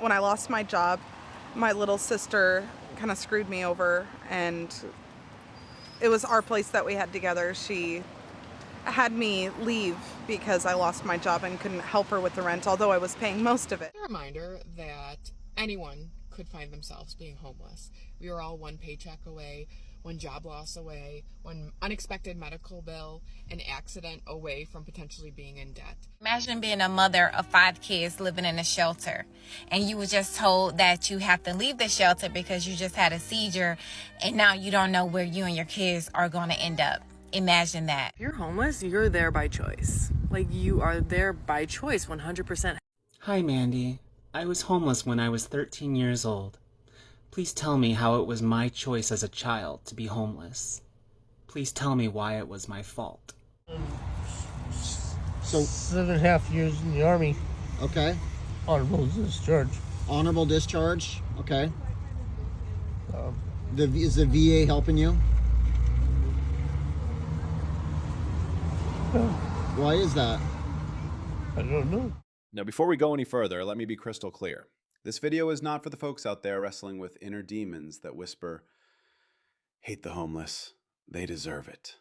When I lost my job, my little sister kind of screwed me over, and it was our place that we had together. She had me leave because I lost my job and couldn't help her with the rent, although I was paying most of it. A reminder that anyone could find themselves being homeless. We are all one paycheck away, one job loss away, one unexpected medical bill, an accident away from potentially being in debt. Imagine being a mother of 5 kids living in a shelter, and you were just told that you have to leave the shelter because you just had a seizure, and now you don't know where you and your kids are going to end up. Imagine that. If you're homeless, you're there by choice. Like, you are there by choice, 100%. Hi, Mandy. I was homeless when I was 13 years old. Please tell me how it was my choice as a child to be homeless. Please tell me why it was my fault. So 7.5 years in the Army. Okay. Honorable discharge. Honorable discharge. Okay. Is the VA helping you? Why is that? I don't know. Now, before we go any further, let me be crystal clear. This video is not for the folks out there wrestling with inner demons that whisper, "Hate the homeless. They deserve it."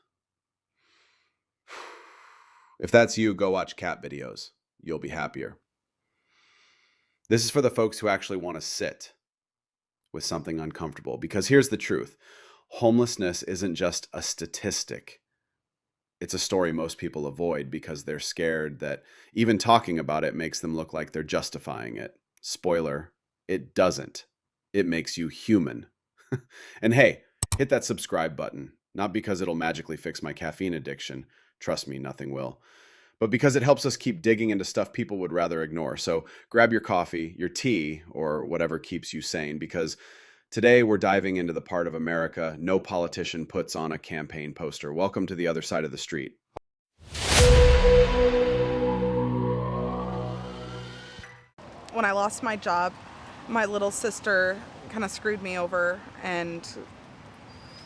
If that's you, go watch cat videos. You'll be happier. This is for the folks who actually want to sit with something uncomfortable. Because here's the truth. Homelessness isn't just a statistic. It's a story most people avoid because they're scared that even talking about it makes them look like they're justifying it. Spoiler, it doesn't. It makes you human. And hey, hit that subscribe button. Not because it'll magically fix my caffeine addiction. Trust me, nothing will. But because it helps us keep digging into stuff people would rather ignore. So grab your coffee, your tea, or whatever keeps you sane, because today we're diving into the part of America no politician puts on a campaign poster. Welcome to the other side of the street. When I lost my job, my little sister kind of screwed me over, and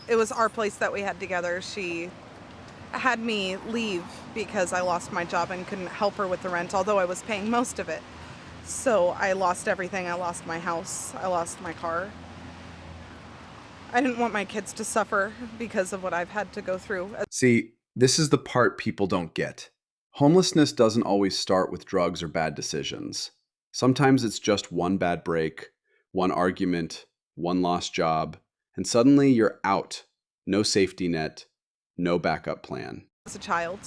it was our place that we had together. She had me leave because I lost my job and couldn't help her with the rent, although I was paying most of it. So I lost everything. I lost my house. I lost my car. I didn't want my kids to suffer because of what I've had to go through. See, this is the part people don't get. Homelessness doesn't always start with drugs or bad decisions. Sometimes it's just one bad break, one argument, one lost job, and suddenly you're out. No safety net, no backup plan. As a child,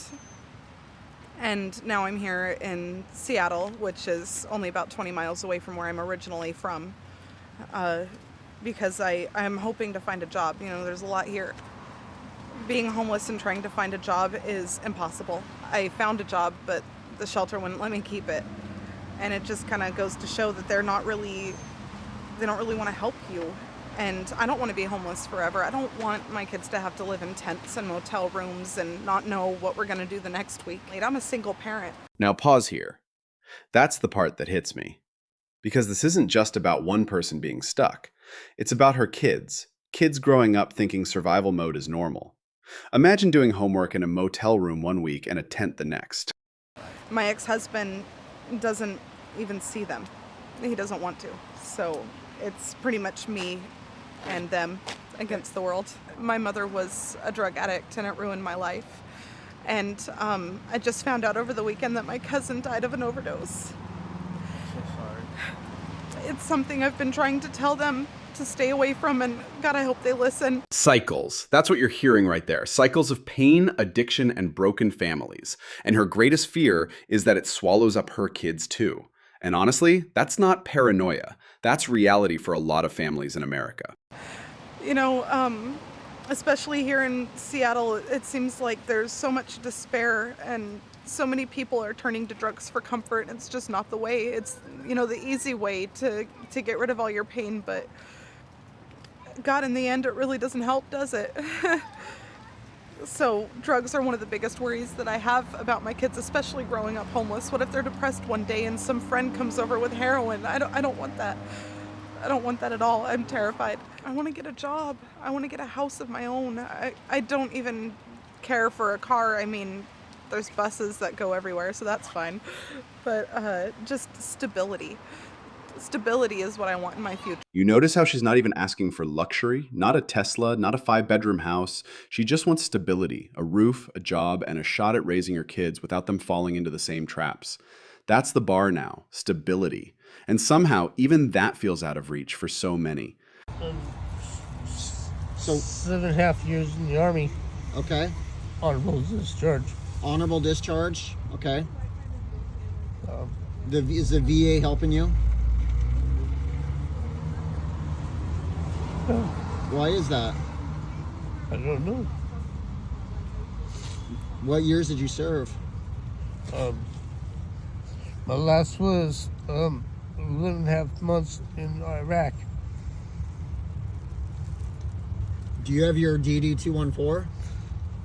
and now I'm here in Seattle, which is only about 20 miles away from where I'm originally from, because I'm hoping to find a job. You know, there's a lot here. Being homeless and trying to find a job is impossible. I found a job, but the shelter wouldn't let me keep it. And it just kind of goes to show that they don't really want to help you. And I don't want to be homeless forever. I don't want my kids to have to live in tents and motel rooms and not know what we're going to do the next week. I'm a single parent. Now pause here. That's the part that hits me. Because this isn't just about one person being stuck. It's about her kids. Kids growing up thinking survival mode is normal. Imagine doing homework in a motel room one week and a tent the next. My ex-husband doesn't even see them. He doesn't want to. So it's pretty much me and them against the world. My mother was a drug addict and it ruined my life. And I just found out over the weekend that my cousin died of an overdose. So sorry. It's something I've been trying to tell them to stay away from, and God, I hope they listen. Cycles. That's what you're hearing right there. Cycles of pain, addiction, and broken families. And her greatest fear is that it swallows up her kids too. And honestly, that's not paranoia. That's reality for a lot of families in America. You know, especially here in Seattle, it seems like there's so much despair and so many people are turning to drugs for comfort. It's just not the way. It's, you know, the easy way to get rid of all your pain, but God, in the end, it really doesn't help, does it? So drugs are one of the biggest worries that I have about my kids, especially growing up homeless. What if they're depressed one day and some friend comes over with heroin? I don't want that. I don't want that at all. I'm terrified. I want to get a job. I want to get a house of my own. I don't even care for a car. I mean, there's buses that go everywhere, so that's fine. But just stability. stability is what I want in my future. You notice how she's not even asking for luxury, not a Tesla, not a 5-bedroom house. She just wants stability, a roof, a job, and a shot at raising her kids without them falling into the same traps. That's the bar now, stability. And somehow, even that feels out of reach for so many. So, 7.5 years in the Army. okay. Honorable discharge. Honorable discharge. Okay. Is the VA helping you? No, Why is that? I don't know. What years did you serve? My last was 11.5 months in Iraq. Do you have your DD-214?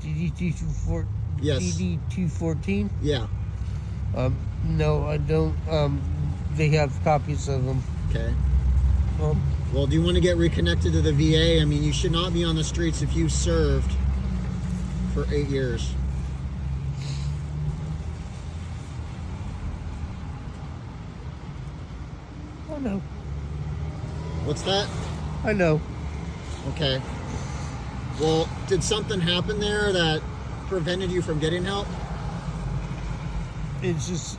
DD-214. Yes. DD-214. Yeah. No, I don't. They have copies of them. Okay. Um, Well, do you want to get reconnected to the VA? I mean, you should not be on the streets if you served for 8 years. I know. What's that? I know. Okay. Well, did something happen there that prevented you from getting help? It's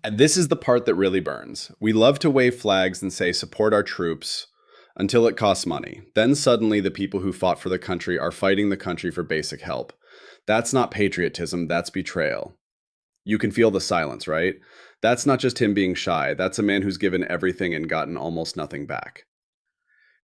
And this is the part that really burns. We love to wave flags and say support our troops until it costs money. Then suddenly the people who fought for the country are fighting the country for basic help. That's not patriotism, that's betrayal. You can feel the silence, right? That's not just him being shy. That's a man who's given everything and gotten almost nothing back.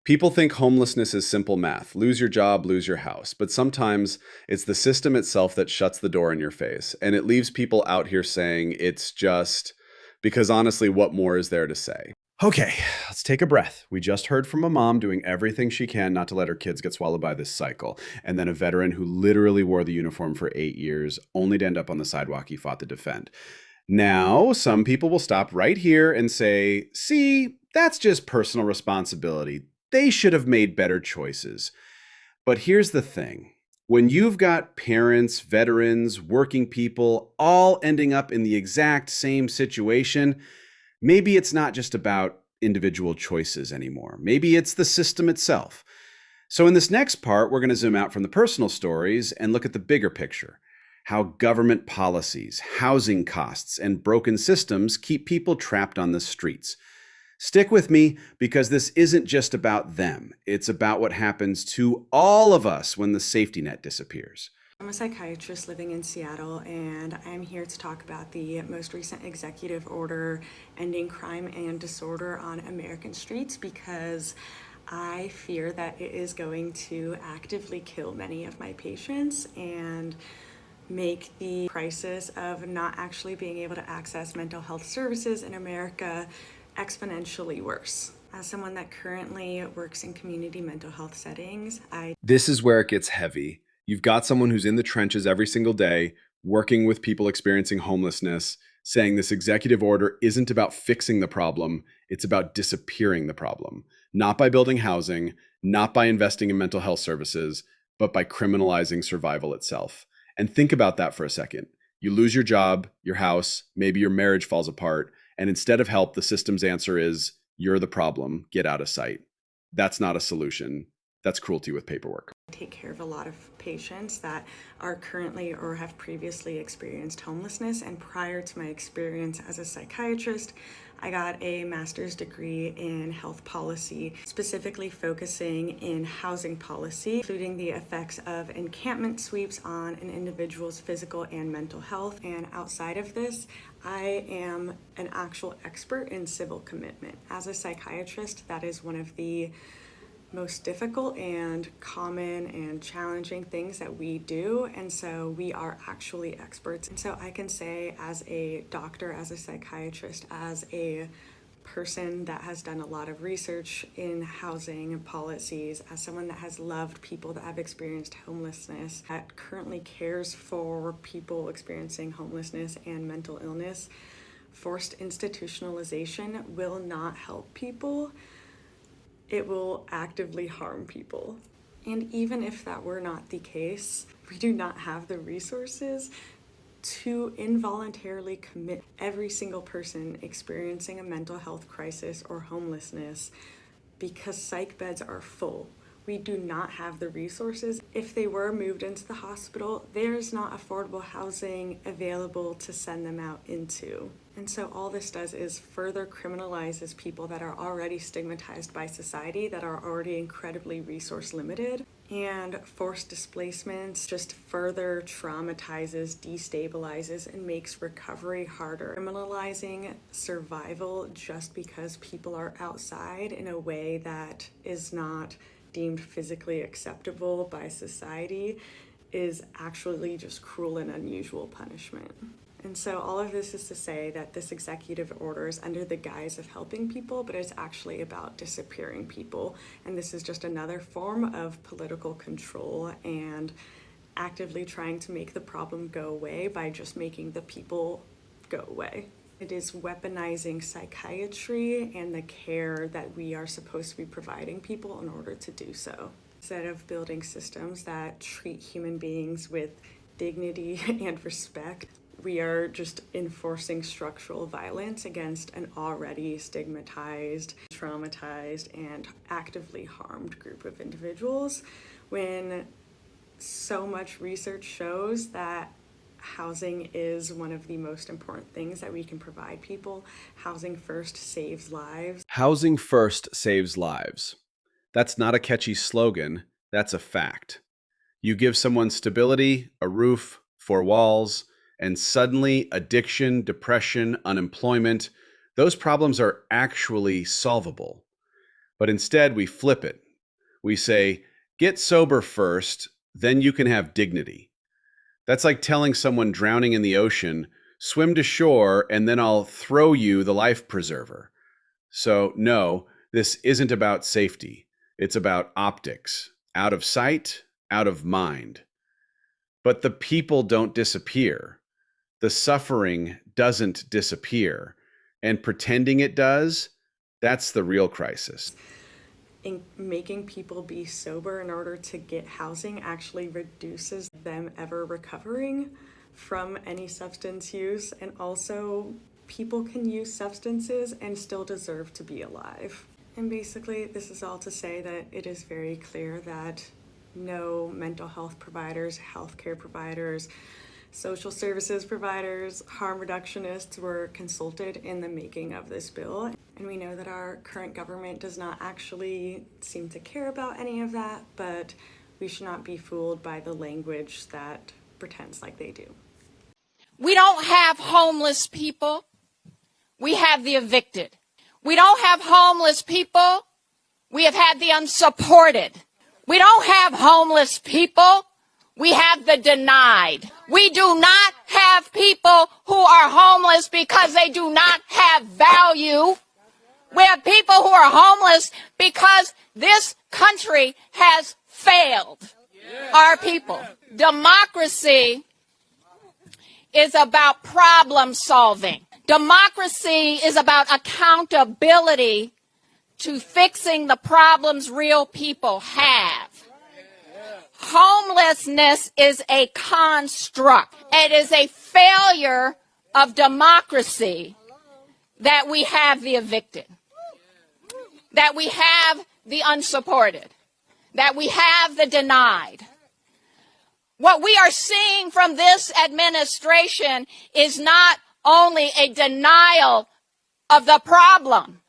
People think homelessness is simple math. Lose your job, lose your house. But sometimes it's the system itself that shuts the door in your face. And it leaves people out here saying it's just because honestly, what more is there to say? Okay, let's take a breath. We just heard from a mom doing everything she can not to let her kids get swallowed by this cycle. And then a veteran who literally wore the uniform for 8 years, only to end up on the sidewalk he fought to defend. Now, some people will stop right here and say, see, that's just personal responsibility. They should have made better choices. But here's the thing. When you've got parents, veterans, working people all ending up in the exact same situation, maybe it's not just about individual choices anymore. Maybe it's the system itself. So in this next part, we're going to zoom out from the personal stories and look at the bigger picture. How government policies, housing costs, and broken systems keep people trapped on the streets. Stick with me because this isn't just about them. It's about what happens to all of us when the safety net disappears. I'm a psychiatrist living in Seattle, and I'm here to talk about the most recent executive order ending crime and disorder on American streets because I fear that it is going to actively kill many of my patients and make the crisis of not actually being able to access mental health services in America exponentially worse. As someone that currently works in community mental health settings, This is where it gets heavy. You've got someone who's in the trenches every single day, working with people experiencing homelessness, saying this executive order isn't about fixing the problem, it's about disappearing the problem. Not by building housing, not by investing in mental health services, but by criminalizing survival itself. And think about that for a second. You lose your job, your house, maybe your marriage falls apart, and instead of help, the system's answer is, you're the problem, get out of sight. That's not a solution. That's cruelty with paperwork. I take care of a lot of patients that are currently or have previously experienced homelessness. And prior to my experience as a psychiatrist, I got a master's degree in health policy, specifically focusing in housing policy, including the effects of encampment sweeps on an individual's physical and mental health. And outside of this, I am an actual expert in civil commitment. As a psychiatrist, that is one of the most difficult and common and challenging things that we do, and so we are actually experts. And so I can say, as a doctor, as a psychiatrist, as a person that has done a lot of research in housing and policies, as someone that has loved people that have experienced homelessness, that currently cares for people experiencing homelessness and mental illness, forced institutionalization will not help people. It will actively harm people. And even if that were not the case, we do not have the resources to involuntarily commit every single person experiencing a mental health crisis or homelessness because psych beds are full. We do not have the resources. If they were moved into the hospital, there's not affordable housing available to send them out into. And so all this does is further criminalizes people that are already stigmatized by society, that are already incredibly resource limited. And forced displacements just further traumatizes, destabilizes, and makes recovery harder. Criminalizing survival just because people are outside in a way that is not deemed physically acceptable by society is actually just cruel and unusual punishment. And so all of this is to say that this executive order is under the guise of helping people, but it's actually about disappearing people. And this is just another form of political control and actively trying to make the problem go away by just making the people go away. It is weaponizing psychiatry and the care that we are supposed to be providing people in order to do so. Instead of building systems that treat human beings with dignity and respect, we are just enforcing structural violence against an already stigmatized, traumatized, and actively harmed group of individuals, when so much research shows that housing is one of the most important things that we can provide people. Housing first saves lives. Housing first saves lives. That's not a catchy slogan, that's a fact. You give someone stability, a roof, 4 walls, and suddenly addiction, depression, unemployment, those problems are actually solvable. But instead, we flip it. We say, get sober first, then you can have dignity. That's like telling someone drowning in the ocean, swim to shore, and then I'll throw you the life preserver. So no, this isn't about safety. It's about optics. Out of sight, out of mind. But the people don't disappear. The suffering doesn't disappear, and pretending it does, that's the real crisis. In making people be sober in order to get housing actually reduces them ever recovering from any substance use, and also people can use substances and still deserve to be alive. And basically, this is all to say that it is very clear that no mental health providers, healthcare providers, social services providers, harm reductionists were consulted in the making of this bill. And we know that our current government does not actually seem to care about any of that, but we should not be fooled by the language that pretends like they do. We don't have homeless people. We have the evicted. We don't have homeless people. We have had the unsupported. We don't have homeless people. We have the denied. We do not have people who are homeless because they do not have value. We have people who are homeless because this country has failed our people. Democracy is about problem solving. Democracy is about accountability to fixing the problems real people have. Homelessness is a construct. It is a failure of democracy that we have the evicted, that we have the unsupported, that we have the denied. What we are seeing from this administration is not only a denial of the problem,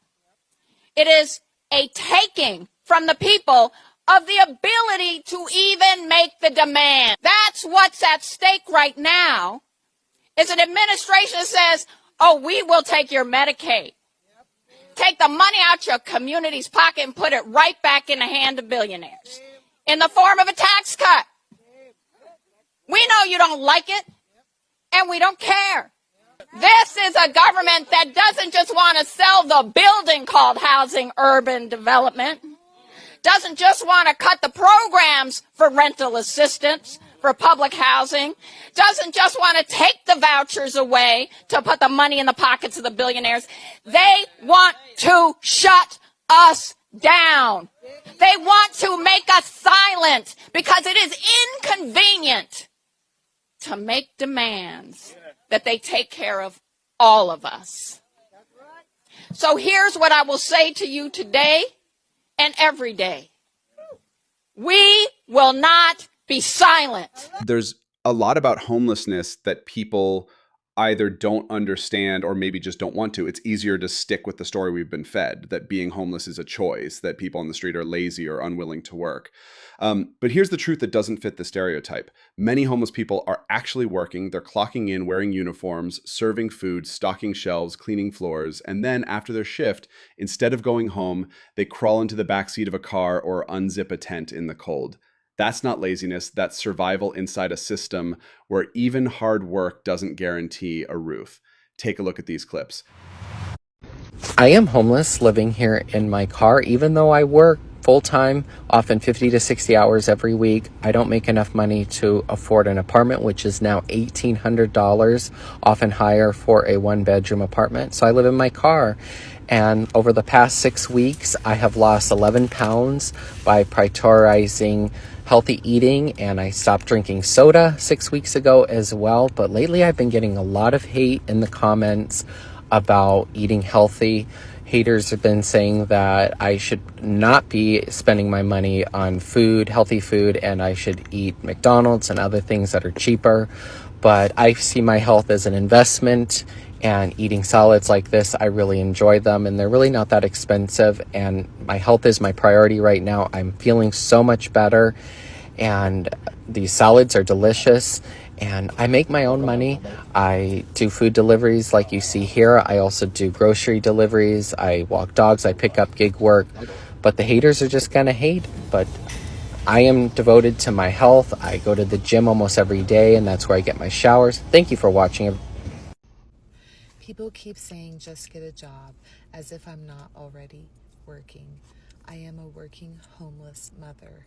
it is a taking from the people of the ability to even make the demand. That's what's at stake right now, is an administration that says, oh, we will take your Medicaid. Take the money out your community's pocket and put it right back in the hand of billionaires in the form of a tax cut. We know you don't like it, and we don't care. This is a government that doesn't just want to sell the building called housing urban development, doesn't just want to cut the programs for rental assistance, for public housing, doesn't just want to take the vouchers away to put the money in the pockets of the billionaires. They want to shut us down. They want to make us silent because it is inconvenient to make demands that they take care of all of us. So here's what I will say to you today and every day. We will not be silent. There's a lot about homelessness that people either don't understand or maybe just don't want to. It's easier to stick with the story we've been fed, that being homeless is a choice, that people on the street are lazy or unwilling to work. But here's the truth that doesn't fit the stereotype. Many homeless people are actually working. They're clocking in, wearing uniforms, serving food, stocking shelves, cleaning floors. And then after their shift, instead of going home, they crawl into the backseat of a car or unzip a tent in the cold. That's not laziness. That's survival inside a system where even hard work doesn't guarantee a roof. Take a look at these clips. I am homeless, living here in my car. Even though I work full-time, often 50 to 60 hours every week, I don't make enough money to afford an apartment, which is now $1,800, often higher for a one-bedroom apartment. So I live in my car. And over the past 6 weeks, I have lost 11 pounds by prioritizing healthy eating, and I stopped drinking soda 6 weeks ago as well. But lately I've been getting a lot of hate in the comments about eating healthy. Haters have been saying that I should not be spending my money on food, healthy food, and I should eat McDonald's and other things that are cheaper. But I see my health as an investment, and eating salads like this, I really enjoy them, and they're really not that expensive, and my health is my priority right now. I'm feeling so much better, and these salads are delicious, and I make my own money. I do food deliveries like you see here. I also do grocery deliveries. I walk dogs. I pick up gig work, but the haters are just gonna hate. But I am devoted to my health. I go to the gym almost every day, and that's where I get my showers. Thank you for watching. People keep saying just get a job as if I'm not already working. I am a working homeless mother.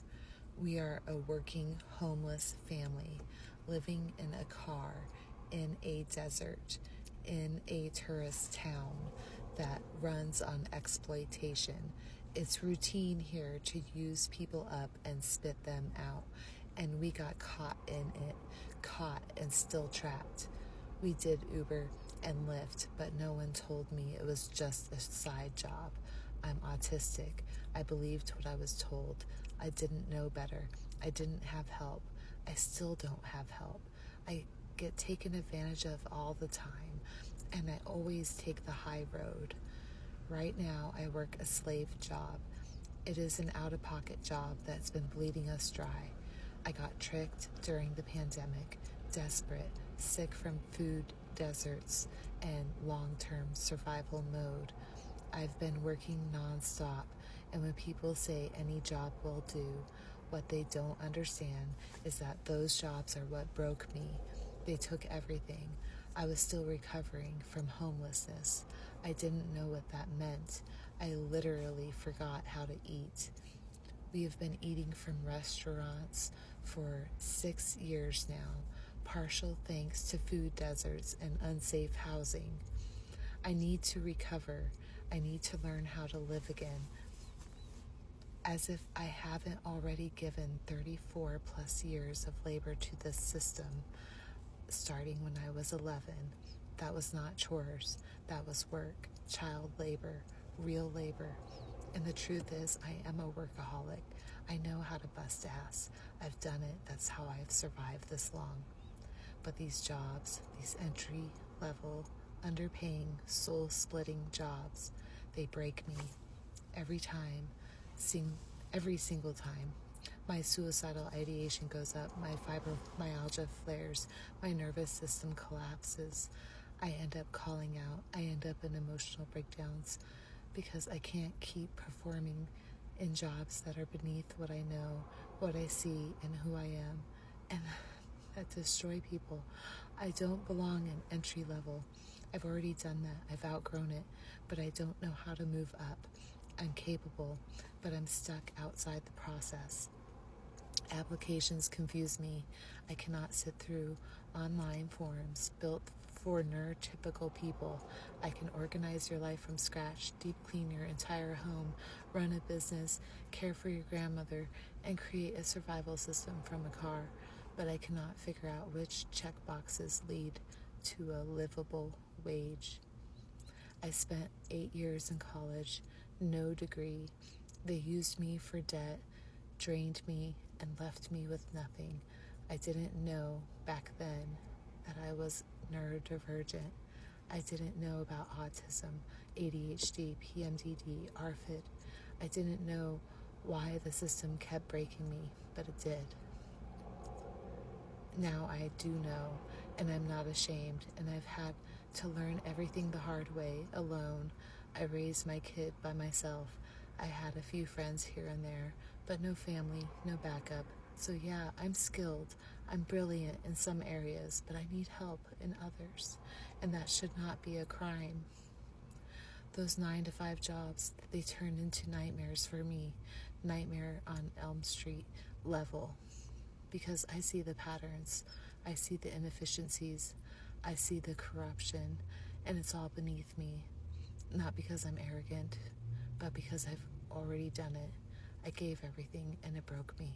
We are a working homeless family living in a car in a desert in a tourist town that runs on exploitation. It's routine here to use people up and spit them out, and we got caught in it, caught and still trapped. We did Uber and Lyft, but no one told me it was just a side job. I'm autistic. I believed what I was told. I didn't know better. I didn't have help. I still don't have help. I get taken advantage of all the time, and I always take the high road. Right now, I work a slave job. It is an out-of-pocket job that's been bleeding us dry. I got tricked during the pandemic, desperate, sick from food deserts and long-term survival mode. I've been working non-stop, and when people say any job will do, what they don't understand is that those jobs are what broke me. They took everything. I was still recovering from homelessness. I didn't know what that meant. I literally forgot how to eat. We have been eating from restaurants for 6 years now, partial thanks to food deserts and unsafe housing. I need to recover. I need to learn how to live again. As if I haven't already given 34 plus years of labor to this system, starting when I was 11. That was not chores. That was work, child labor, real labor. And the truth is, I am a workaholic. I know how to bust ass. I've done it. That's how I've survived this long. But these jobs, these entry-level, underpaying, soul-splitting jobs, they break me every time, every single time. My suicidal ideation goes up, my fibromyalgia flares, my nervous system collapses. I end up calling out. I end up in emotional breakdowns because I can't keep performing in jobs that are beneath what I know, what I see, and who I am. And that destroy people. I don't belong in entry level. I've already done that. I've outgrown it, but I don't know how to move up. I'm capable, but I'm stuck outside the process. Applications confuse me. I cannot sit through online forums built for neurotypical people. I can organize your life from scratch, deep clean your entire home, run a business, care for your grandmother, and create a survival system from a car. but I cannot figure out which check boxes lead to a livable wage. I spent 8 years in college, no degree. They used me for debt, drained me, and left me with nothing. I didn't know back then that I was neurodivergent. I didn't know about autism, ADHD, PMDD, ARFID. I didn't know why the system kept breaking me, but it did. Now I do know, and I'm not ashamed, and I've had to learn everything the hard way, alone. I raised my kid by myself. I had a few friends here and there, but no family, no backup. So yeah, I'm skilled, I'm brilliant in some areas, but I need help in others, and that should not be a crime. Those 9-to-5 jobs, they turned into nightmares for me, Nightmare on Elm Street level, because I see the patterns, I see the inefficiencies, I see the corruption, and it's all beneath me, not because I'm arrogant, but because I've already done it. I gave everything and it broke me.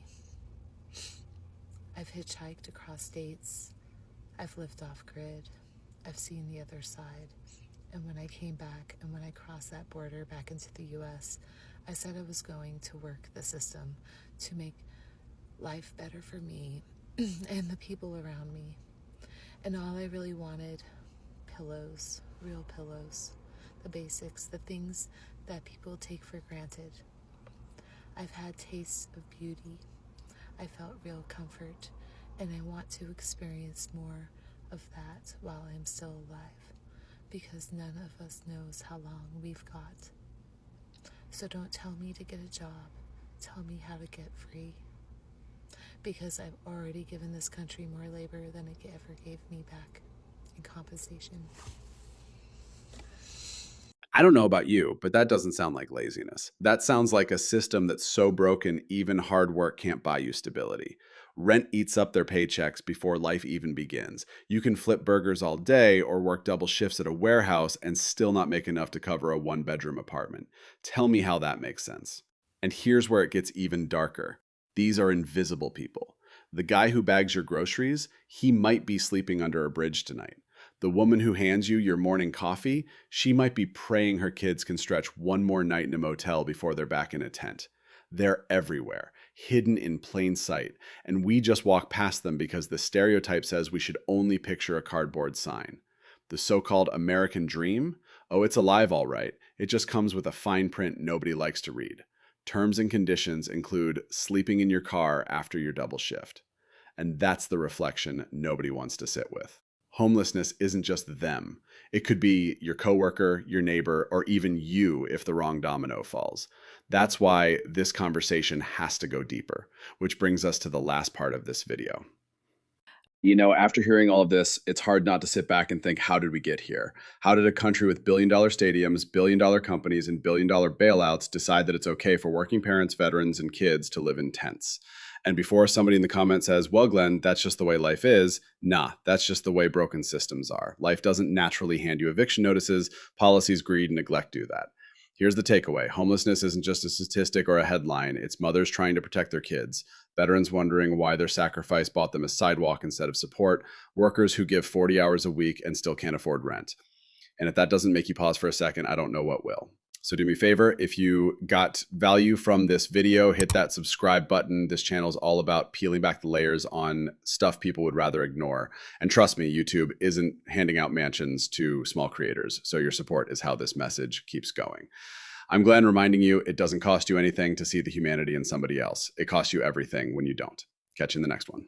I've hitchhiked across states, I've lived off grid, I've seen the other side, and when I came back and when I crossed that border back into the US, I said I was going to work the system to make life better for me and the people around me. And all I really wanted, pillows, real pillows, the basics, the things that people take for granted. I've had tastes of beauty. I felt real comfort, and I want to experience more of that while I'm still alive, because none of us knows how long we've got. So don't tell me to get a job. Tell me how to get free. Because I've already given this country more labor than it ever gave me back in compensation. I don't know about you, but that doesn't sound like laziness. That sounds like a system that's so broken, even hard work can't buy you stability. Rent eats up their paychecks before life even begins. You can flip burgers all day or work double shifts at a warehouse and still not make enough to cover a one-bedroom apartment. Tell me how that makes sense. And here's where it gets even darker. These are invisible people. The guy who bags your groceries, he might be sleeping under a bridge tonight. The woman who hands you your morning coffee, she might be praying her kids can stretch one more night in a motel before they're back in a tent. They're everywhere, hidden in plain sight, and we just walk past them because the stereotype says we should only picture a cardboard sign. The so-called American dream? Oh, it's alive all right. It just comes with a fine print nobody likes to read. Terms and conditions include sleeping in your car after your double shift. And that's the reflection nobody wants to sit with. Homelessness isn't just them. It could be your coworker, your neighbor, or even you if the wrong domino falls. That's why this conversation has to go deeper, which brings us to the last part of this video. You know, after hearing all of this, it's hard not to sit back and think, how did we get here? How did a country with billion-dollar stadiums, billion-dollar companies, and billion-dollar bailouts decide that it's okay for working parents, veterans, and kids to live in tents? And before somebody in the comments says, well, Glenn, that's just the way life is, nah, that's just the way broken systems are. Life doesn't naturally hand you eviction notices. Policies, greed, and neglect do that. Here's the takeaway. Homelessness isn't just a statistic or a headline. It's mothers trying to protect their kids, veterans wondering why their sacrifice bought them a sidewalk instead of support, workers who give 40 hours a week and still can't afford rent. And if that doesn't make you pause for a second, I don't know what will. So do me a favor, if you got value from this video, hit that subscribe button. This channel is all about peeling back the layers on stuff people would rather ignore. And trust me, YouTube isn't handing out mansions to small creators. So your support is how this message keeps going. I'm Glenn, reminding you, it doesn't cost you anything to see the humanity in somebody else. It costs you everything when you don't. Catch you in the next one.